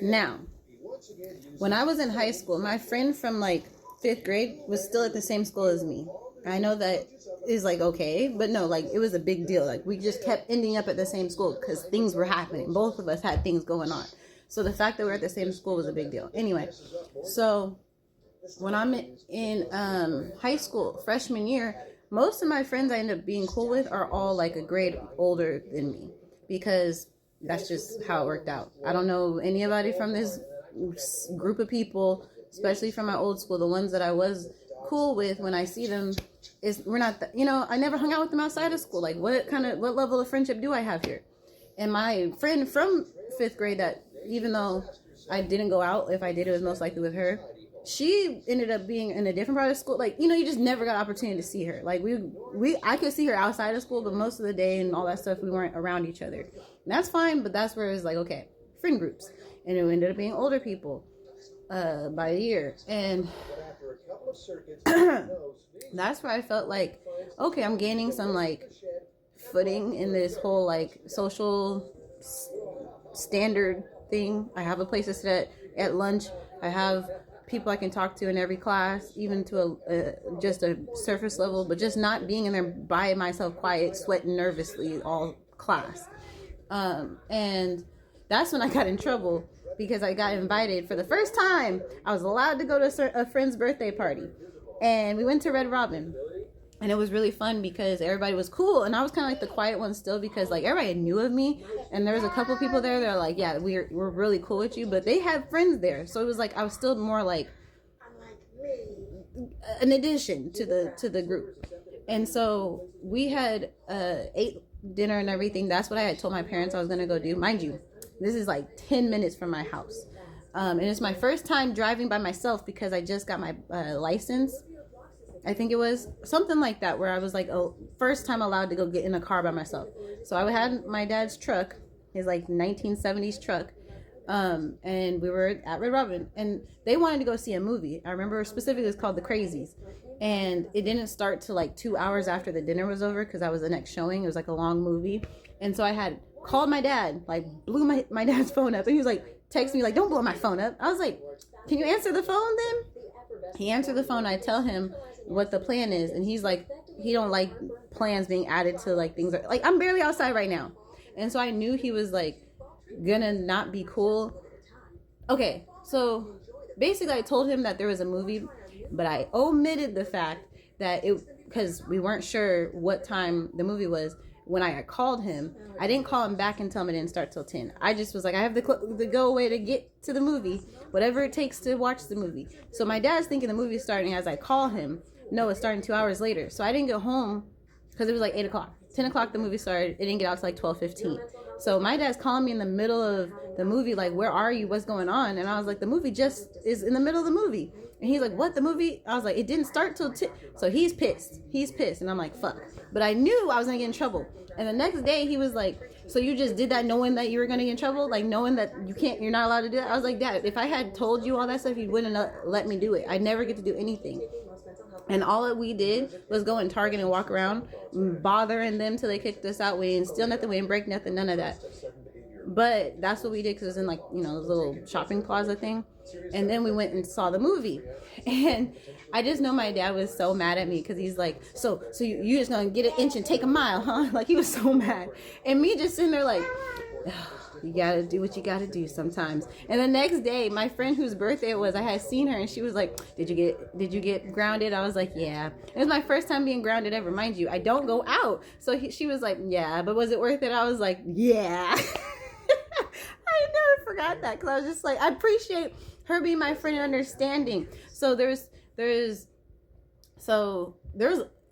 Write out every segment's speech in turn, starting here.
Now, when I was in high school, my friend from like 5th grade was still at the same school as me. I know that is like okay, but no, like it was a big deal. Like we just kept ending up at the same school because things were happening. Both of us had things going on. So the fact that we're at the same school was a big deal. Anyway, so when I'm in high school, freshman year, most of my friends I end up being cool with are all like a grade older than me because that's just how it worked out. I don't know anybody from this group of people, especially from my old school. The ones that I was cool with, when I see them, is we're not I never hung out with them outside of school. Like what level of friendship do I have here? And my friend from 5th grade, that even though I didn't go out, if I did, it was most likely with her. She ended up being in a different part of school. Like, you just never got opportunity to see her. Like I could see her outside of school, but most of the day and all that stuff, we weren't around each other. And that's fine, but that's where it was like, okay, friend groups. And it ended up being older people by a year. And that's where I felt like, okay, I'm gaining some like footing in this whole like social standard thing. I have a place to sit at lunch. I have people I can talk to in every class, even to just a surface level, but just not being in there by myself, quiet, sweating nervously all class. And that's when I got in trouble because I got invited for the first time. I was allowed to go to a friend's birthday party, and we went to Red Robin. And it was really fun because everybody was cool, and I was kind of like the quiet one still because like everybody knew of me, and there was a couple people there that are like, yeah, we're really cool with you, but they had friends there, so it was like I was still more like an addition to the group. And so we had ate dinner and everything. That's what I had told my parents I was gonna go do. Mind you, this is like 10 minutes from my house, and it's my first time driving by myself because I just got my license. I think it was something like that, where I was like, oh, first time allowed to go get in a car by myself. So I had my dad's truck, his like 1970s truck, and we were at Red Robin, and they wanted to go see a movie. I remember specifically it's called The Crazies, and it didn't start till like 2 hours after the dinner was over because that was the next showing. It was like a long movie, and so I had called my dad, like blew my dad's phone up, and he was like, text me like, don't blow my phone up. I was like, can you answer the phone then? He answered the phone. I tell him what the plan is, and he's like, he don't like plans being added to like things like I'm barely outside right now. And so I knew he was like gonna not be cool. Okay, so basically I told him that there was a movie, but I omitted the fact that because we weren't sure what time the movie was. When I had called him, I didn't call him back and tell him it didn't start till 10. I just was like, I have the go away to get to the movie, whatever it takes to watch the movie. So my dad's thinking the movie is starting as I call him. No, it's starting 2 hours later. So I didn't get home because it was like 8 o'clock. 10 o'clock the movie started. It didn't get out to like 12:15. So my dad's calling me in the middle of the movie like, where are you? What's going on? And I was like, the movie just is in the middle of the movie. And he's like, what, the movie? I was like, it didn't start till 10. So he's pissed. And I'm like, fuck. But I knew I was going to get in trouble. And the next day he was like, so you just did that knowing that you were going to get in trouble? Like knowing that you're not allowed to do that? I was like, Dad, if I had told you all that stuff, you wouldn't have let me do it. I never get to do anything. And all that we did was go in Target and walk around, bothering them till they kicked us out. We didn't steal nothing, we didn't break nothing, none of that. But that's what we did because it was in like, this little shopping plaza thing. And then we went and saw the movie. And I just know my dad was so mad at me because he's like, so you just gonna get an inch and take a mile, huh? Like he was so mad. And me just sitting there like, you gotta do what you gotta do sometimes. And the next day, my friend whose birthday it was, I had seen her and she was like, did you get grounded? I was like, yeah. It was my first time being grounded ever. Mind you, I don't go out. So she was like, yeah, but was it worth it? I was like, yeah. I never forgot that because I was just like, I appreciate her being my friend and understanding. So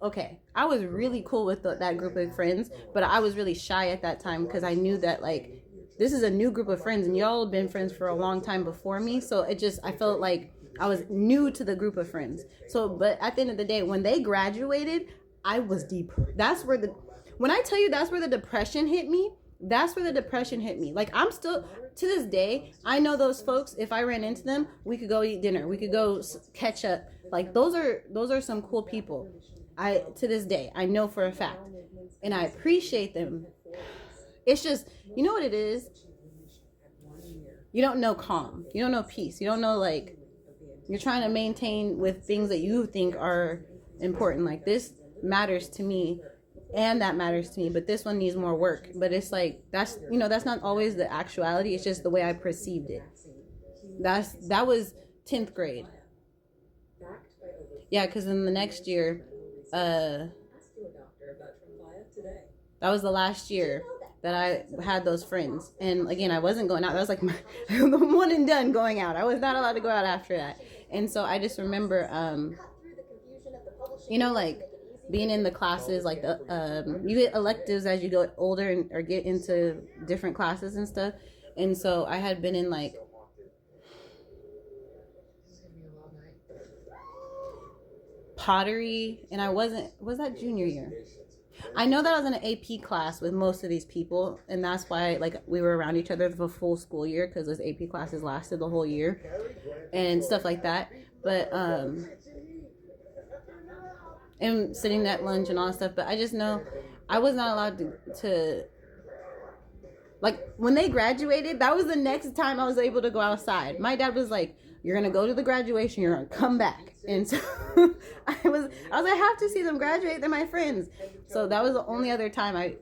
okay, I was really cool with that group of friends, but I was really shy at that time because I knew that like this is a new group of friends and y'all have been friends for a long time before me. So I felt like I was new to the group of friends. So, but at the end of the day, when they graduated, I was deep. When I tell you that's where the depression hit me, that's where the depression hit me. Like I'm still, to this day, I know those folks. If I ran into them, we could go eat dinner. We could go catch up. Like those are some cool people. To this day, I know for a fact, and I appreciate them. It's just, you know what it is? you don't know calm. You don't know peace. You don't know, like, you're trying to maintain with things that you think are important. Like, this matters to me and that matters to me, but this one needs more work. But it's like, that's, you know, that's not always the actuality. It's just the way I perceived it. That was 10th grade. Yeah, because in the next year, that was the last year that I had those friends. And again, I wasn't going out. That was like the one and done going out. I was not allowed to go out after that. And so I just remember, you know, like being in the classes, like you get electives as you go older and, or get into different classes and stuff. And so I had been in like pottery, and I was that junior year? I know that I was in an AP class with most of these people, and that's why like we were around each other for the full school year, because those AP classes lasted the whole year and stuff like that. But and sitting at lunch and all that stuff. But I just know I was not allowed to like, when they graduated, that was the next time I was able to go outside. My dad was like, you're gonna go to the graduation, you're gonna come back. And so I was like, I have to see them graduate, they're my friends. So that was the only other time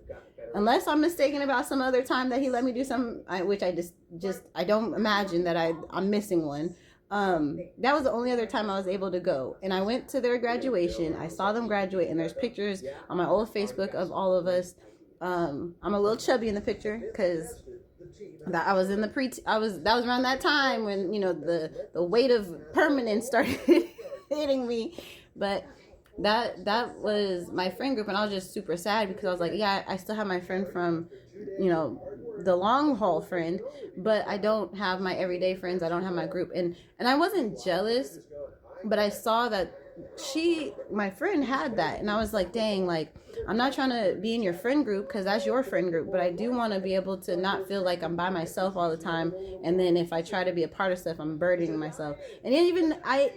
unless I'm mistaken about some other time that he let me do something, which I just I don't imagine that I'm missing one. That was the only other time I was able to go. And I went to their graduation. I saw them graduate, and there's pictures on my old Facebook of all of us. I'm a little chubby in the picture because that I was in the that was around that time when, you know, the weight of permanence started hitting me. But that was my friend group, and I was just super sad because I was like, yeah, I still have my friend from, you know, the long haul friend, but I don't have my everyday friends. I don't have my group. And I wasn't jealous, but I saw that my friend had that, and I was like, dang, like, I'm not trying to be in your friend group because that's your friend group, but I do want to be able to not feel like I'm by myself all the time. And then if I try to be a part of stuff, I'm burdening myself. And even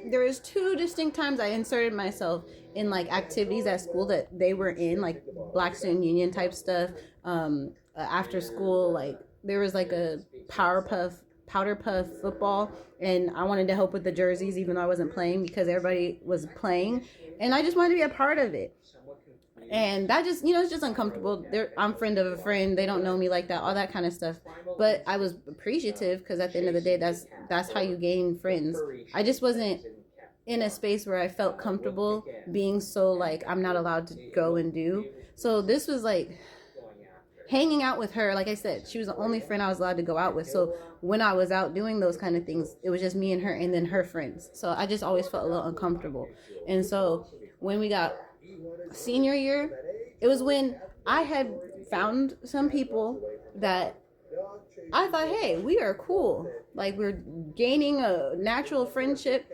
there was 2 distinct times I inserted myself in like activities at school that they were in, like Black Student Union type stuff. After school, like there was like a powder puff football, and I wanted to help with the jerseys even though I wasn't playing because everybody was playing, and I just wanted to be a part of it. And that just, you know, it's just uncomfortable. I'm friend of a friend. They don't know me like that, all that kind of stuff. But I was appreciative because at the end of the day, that's how you gain friends. I just wasn't in a space where I felt comfortable being so like I'm not allowed to go and do. So this was like hanging out with her. Like I said, she was the only friend I was allowed to go out with. So when I was out doing those kind of things, it was just me and her and then her friends. So I just always felt a little uncomfortable. And so when we got senior year, it was when I had found some people that I thought, hey, we are cool. Like, we're gaining a natural friendship,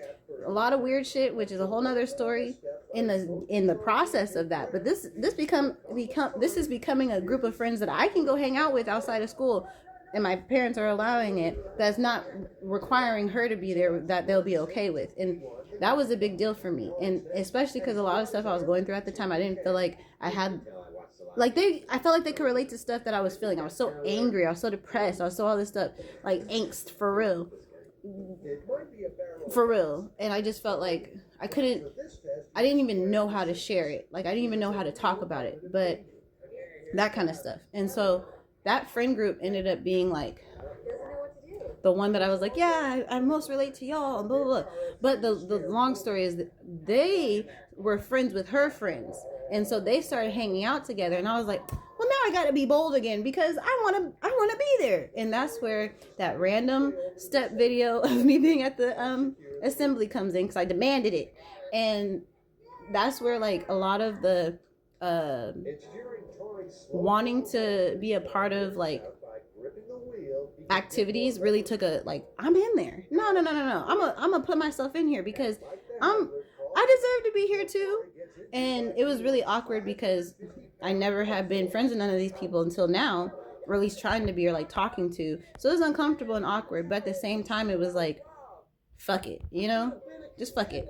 a lot of weird shit, which is a whole nother story in the process of that. But this is becoming a group of friends that I can go hang out with outside of school, and my parents are allowing it. That's not requiring her to be there, that they'll be okay with. And that was a big deal for me. And especially because a lot of stuff I was going through at the time, I didn't feel like I had, like, I felt like they could relate to stuff that I was feeling. I was so angry. I was so depressed. I was so all this stuff, like angst for real. For real. And I just felt like I didn't even know how to share it. Like, I didn't even know how to talk about it, but that kind of stuff. And so that friend group ended up being like the one that I was like, yeah, I most relate to y'all, and blah, blah, blah. But the long story is that they were friends with her friends. And so they started hanging out together. And I was like, well, now I got to be bold again because I want to be there. And that's where that random step video of me being at the assembly comes in, because I demanded it. And that's where like a lot of the wanting to be a part of like activities really took a, like, I'm in there. No. I'm gonna put myself in here because I deserve to be here too. And it was really awkward because I never have been friends with none of these people until now, or at least trying to be, or like talking to. So it was uncomfortable and awkward, but at the same time it was like, fuck it, you know? Just fuck it.